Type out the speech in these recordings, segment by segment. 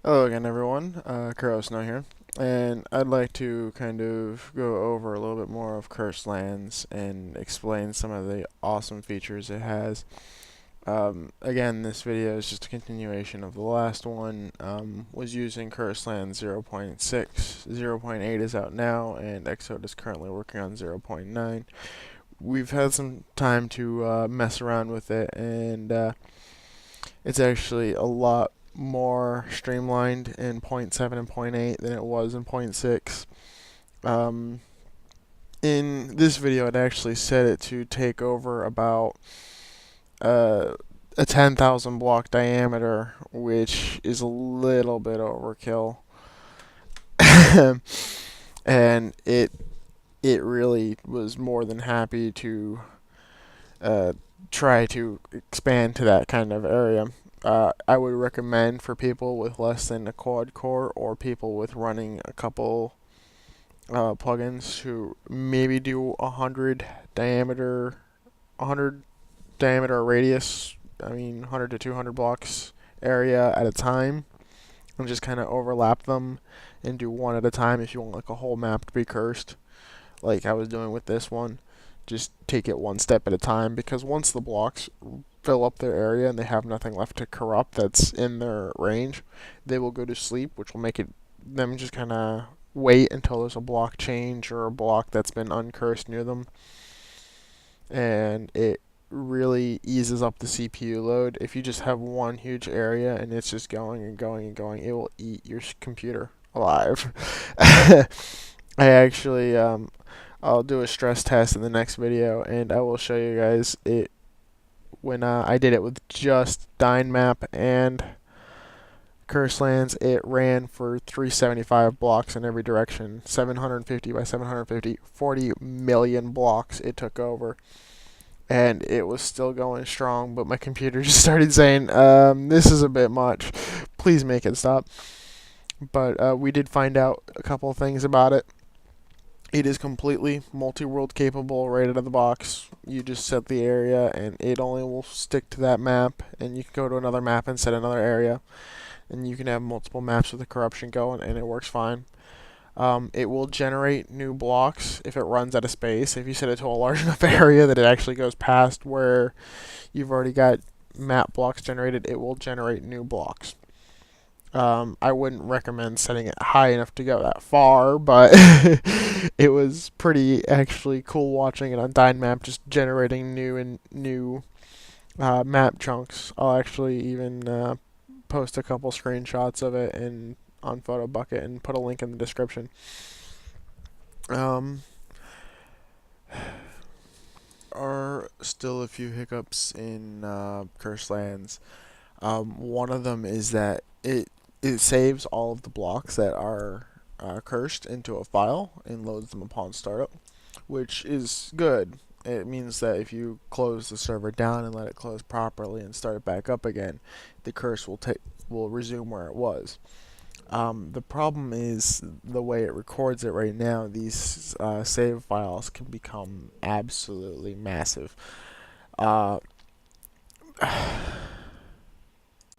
Hello again, everyone. KuroSnow here, and I'd like to kind of go over a little bit more of Cursed Lands and explain some of the awesome features it has. Again, this video is just a continuation of the last one. Was using Cursed Lands 0.6, 0.8 is out now, and Exode is currently working on 0.9. We've had some time to mess around with it, and it's actually a lot more streamlined in point 0.7 and point 0.8 than it was in point 0.6. In this video, I'd actually set it to take over about a 10,000 block diameter, which is a little bit overkill. And it really was more than happy to try to expand to that kind of area. I would recommend for people with less than a quad core or people with running a couple plugins who maybe do 100 diameter radius. I mean, 100 to 200 blocks area at a time, and just kind of overlap them and do one at a time if you want like a whole map to be cursed, like I was doing with this one. Just take it one step at a time, because once the blocks fill up their area and they have nothing left to corrupt that's in their range, they will go to sleep, which will make it them just kind of wait until there's a block change or a block that's been uncursed near them, and it really eases up the CPU load. If you just have one huge area and it's just going and going and going, it will eat your computer alive. I actually I'll do a stress test in the next video, and I will show you guys it when I did it with just Dynmap and Cursed Lands. It ran for 375 blocks in every direction, 750 by 750, 40 million blocks it took over, and it was still going strong. But my computer just started saying, "This is a bit much. Please make it stop." But we did find out a couple of things about it. It is completely multi-world capable right out of the box. You just set the area and it only will stick to that map, and you can go to another map and set another area, and you can have multiple maps with the corruption going, and it works fine. It will generate new blocks if it runs out of space. If you set it to a large enough area that it actually goes past where you've already got map blocks generated, it will generate new blocks. I wouldn't recommend setting it high enough to go that far, but it was pretty actually cool watching it on Dynmap just generating new map chunks. I'll actually even post a couple screenshots of it on Bukkit and put a link in the description. Are still a few hiccups in Cursed Lands. One of them is that it saves all of the blocks that are cursed into a file and loads them upon startup, which is good. It means that if you close the server down and let it close properly and start it back up again, the curse will resume where it was. The problem is the way it records it right now. These save files can become absolutely massive. Uh,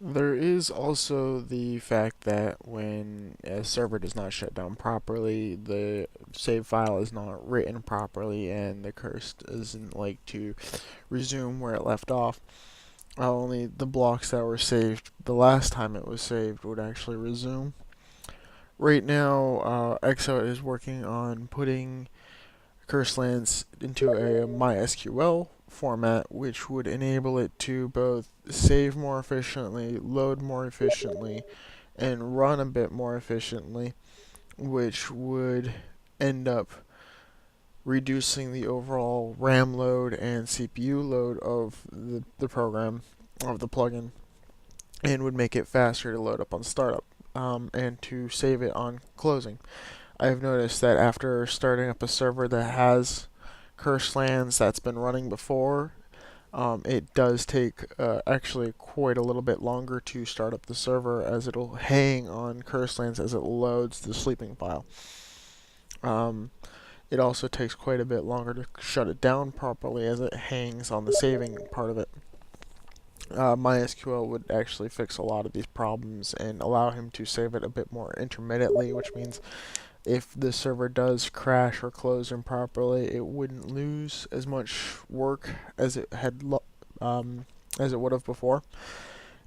There is also the fact that when a server does not shut down properly, the save file is not written properly, and the curse doesn't like to resume where it left off. Only the blocks that were saved the last time it was saved would actually resume. Right now, EXO is working on putting Cursed Lands into a MySQL format, which would enable it to both save more efficiently, load more efficiently, and run a bit more efficiently, which would end up reducing the overall RAM load and CPU load of the program, of the plugin, and would make it faster to load up on startup, and to save it on closing. I've noticed that after starting up a server that has Cursed Lands that's been running before, it does take actually quite a little bit longer to start up the server, as it'll hang on Cursed Lands as it loads the sleeping file. It also takes quite a bit longer to shut it down properly, as it hangs on the saving part of it. MySQL would actually fix a lot of these problems and allow him to save it a bit more intermittently, which means if the server does crash or close improperly, it wouldn't lose as much work as it had as it would have before.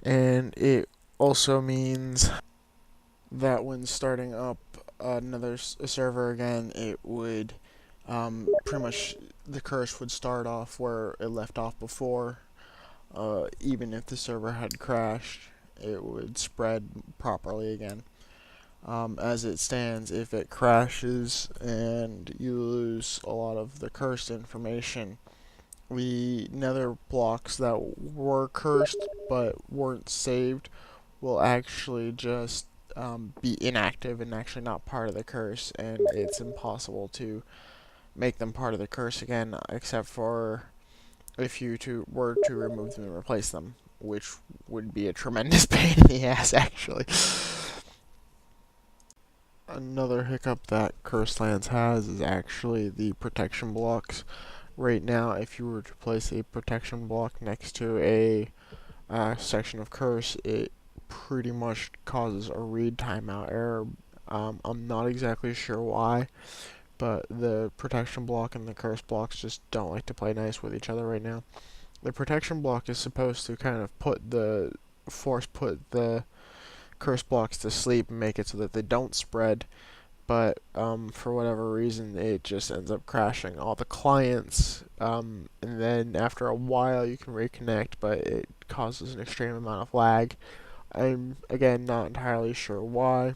And it also means that when starting up another server again, it would pretty much the curse would start off where it left off before. Even if the server had crashed, it would spread properly again. As it stands, if it crashes and you lose a lot of the cursed information, the nether blocks that were cursed but weren't saved will actually just be inactive and actually not part of the curse, and it's impossible to make them part of the curse again, except for if you were to remove them and replace them, which would be a tremendous pain in the ass, actually. Another hiccup that KuroSnow's has is actually the protection blocks. Right now, if you were to place a protection block next to a section of curse, it pretty much causes a read timeout error. I'm not exactly sure why, but the protection block and the curse blocks just don't like to play nice with each other right now. The protection block is supposed to kind of put the curse blocks to sleep and make it so that they don't spread, but for whatever reason it just ends up crashing all the clients, and then after a while you can reconnect, but it causes an extreme amount of lag. I'm again not entirely sure why.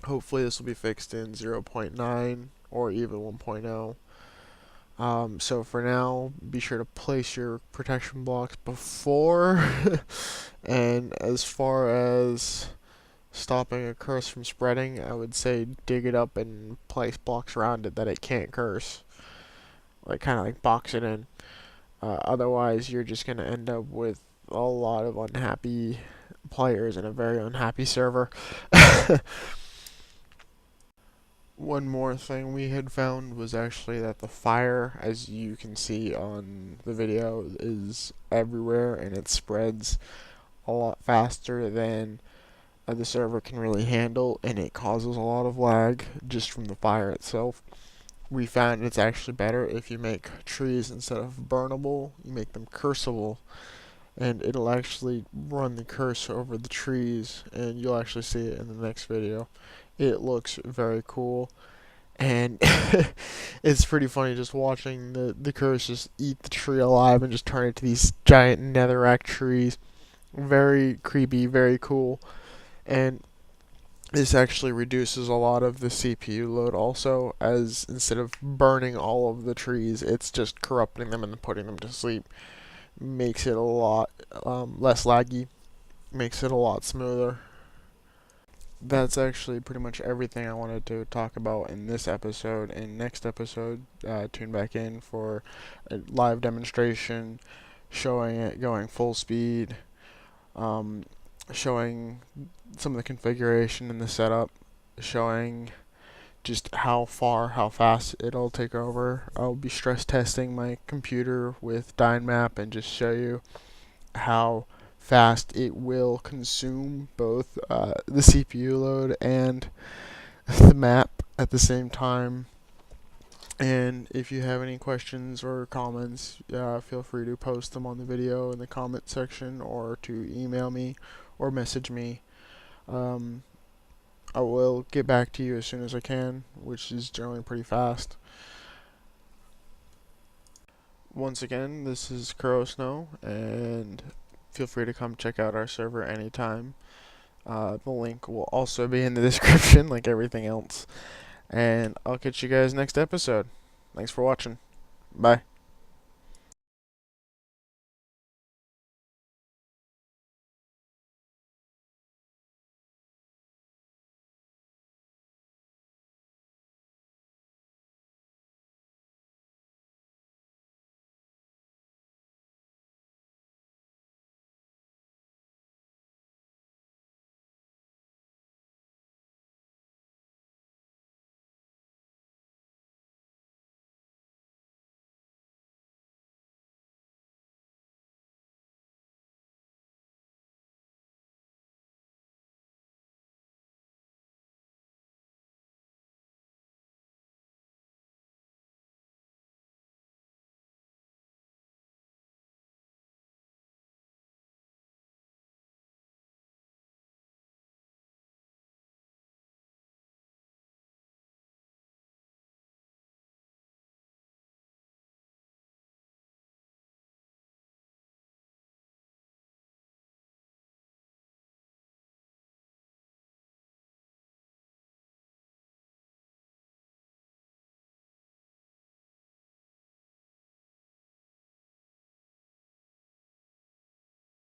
Hopefully this will be fixed in 0.9 or even 1.0. So for now, be sure to place your protection blocks before. And as far as stopping a curse from spreading, I would say dig it up and place blocks around it that it can't curse. Like kind of like box it in. Otherwise, you're just going to end up with a lot of unhappy players and a very unhappy server. One more thing we had found was actually that the fire, as you can see on the video, is everywhere and it spreads a lot faster than the server can really handle, and it causes a lot of lag just from the fire itself. We found it's actually better if you make trees, instead of burnable, you make them curseable, and it'll actually run the curse over the trees, and you'll actually see it in the next video. It looks very cool, and it's pretty funny just watching the curse just eat the tree alive and just turn it to these giant netherrack trees. Very creepy, very cool, and this actually reduces a lot of the CPU load also, as instead of burning all of the trees, it's just corrupting them and putting them to sleep. Makes it a lot less laggy, makes it a lot smoother. That's actually pretty much everything I wanted to talk about in this episode. In next episode, tune back in for a live demonstration showing it going full speed, showing some of the configuration and the setup, showing just how fast it'll take over. I'll be stress testing my computer with Dynmap and just show you how fast it will consume both the CPU load and the map at the same time. And if you have any questions or comments, feel free to post them on the video in the comment section, or to email me or message me. I will get back to you as soon as I can, which is generally pretty fast. Once again, this is KuroSnow, and feel free to come check out our server anytime. The link will also be in the description, like everything else. And I'll catch you guys next episode. Thanks for watching. Bye.